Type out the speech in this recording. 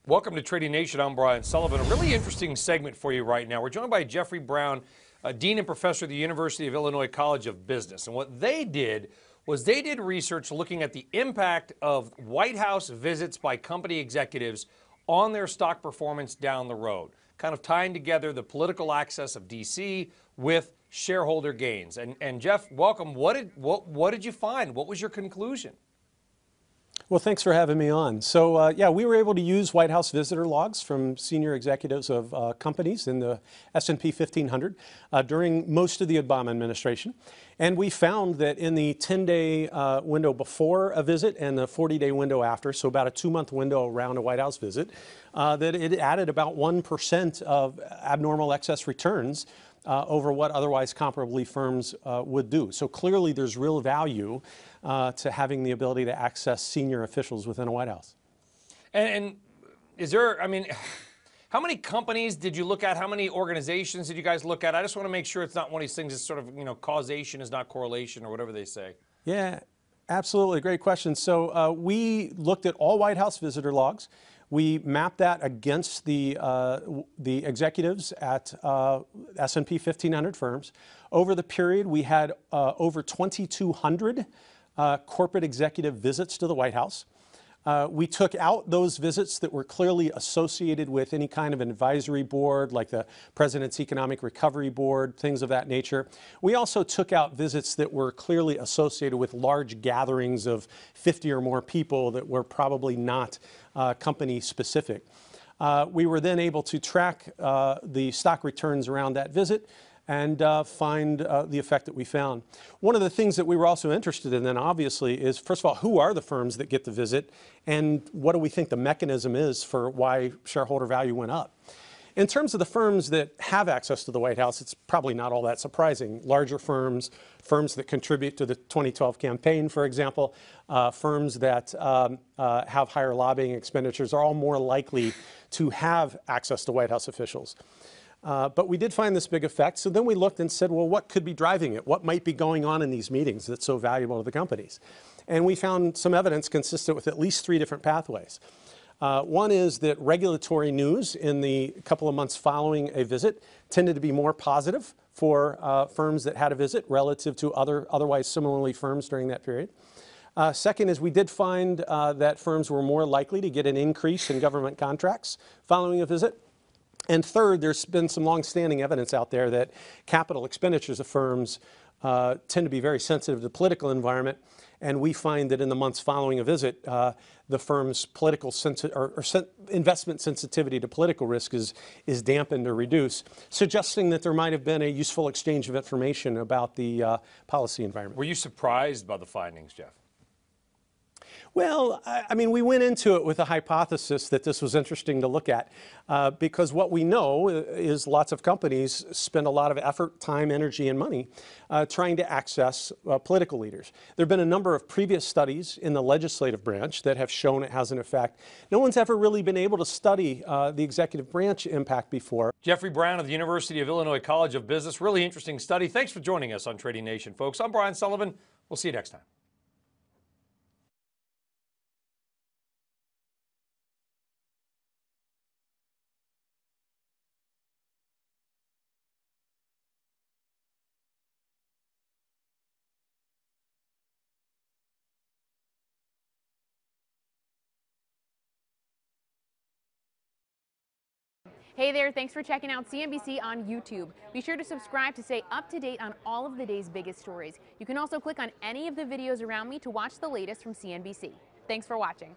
Welcome to Trading Nation. I'm Brian Sullivan. A really interesting segment for you right now. We're joined by Jeffrey Brown, Dean and Professor at the University of Illinois College of Business. And what they did was they did research looking at the impact of White House visits by company executives on their stock performance down the road, kind of tying together the political access of D.C. with shareholder gains. And Jeff, welcome. What did you find? What was your conclusion? Well, thanks for having me on. So, yeah, we were able to use White House visitor logs from senior executives of companies in the S&P 1500 during most of the Obama administration. And we found that in the 10-day window before a visit and the 40-day window after, so about a 2-month window around a White House visit, that it added about 1% of abnormal excess returns over what otherwise comparably firms would do. So clearly there's real value to having the ability to access senior officials within a White House. And is there, I mean, how many companies did you look at? How many organizations did you guys look at? I just want to make sure it's not one of these things that's sort of, causation is not correlation or whatever they say. Yeah, absolutely. Great question. So we looked at all White House visitor logs. We mapped that against the executives at S&P 1500 firms. Over the period, we had over 2,200 corporate executive visits to the White House. We took out those visits that were clearly associated with any kind of advisory board, like the President's Economic Recovery Board, things of that nature. We also took out visits that were clearly associated with large gatherings of 50 or more people that were probably not company specific. We were then able to track the stock returns around that visit and find the effect that we found. One of the things that we were also interested in then obviously is, first of all, who are the firms that get the visit and what do we think the mechanism is for why shareholder value went up? In terms of the firms that have access to the White House, it's probably not all that surprising. Larger firms, firms that contribute to the 2012 campaign, for example, firms that have higher lobbying expenditures are all more likely to have access to White House officials. But we did find this big effect. So then we looked and said, well, what could be driving it? What might be going on in these meetings that's so valuable to the companies? And we found some evidence consistent with at least 3 different pathways. One is that regulatory news in the couple of months following a visit tended to be more positive for firms that had a visit relative to otherwise similarly firms during that period. Second is we did find that firms were more likely to get an increase in government contracts following a visit. And third, there's been some long-standing evidence out there that capital expenditures of firms tend to be very sensitive to the political environment. And we find that in the months following a visit, the firm's political investment sensitivity to political risk is dampened or reduced, suggesting that there might have been a useful exchange of information about the policy environment. Were you surprised by the findings, Jeff? Well, I mean, we went into it with a hypothesis that this was interesting to look at because what we know is lots of companies spend a lot of effort, time, energy, and money trying to access political leaders. There have been a number of previous studies in the legislative branch that have shown it has an effect. No one's ever really been able to study the executive branch impact before. Jeffrey Brown of the University of Illinois College of Business. Really interesting study. Thanks for joining us on Trading Nation, folks. I'm Brian Sullivan. We'll see you next time. Hey there, thanks for checking out CNBC on YouTube. Be sure to subscribe to stay up to date on all of the day's biggest stories. You can also click on any of the videos around me to watch the latest from CNBC. Thanks for watching.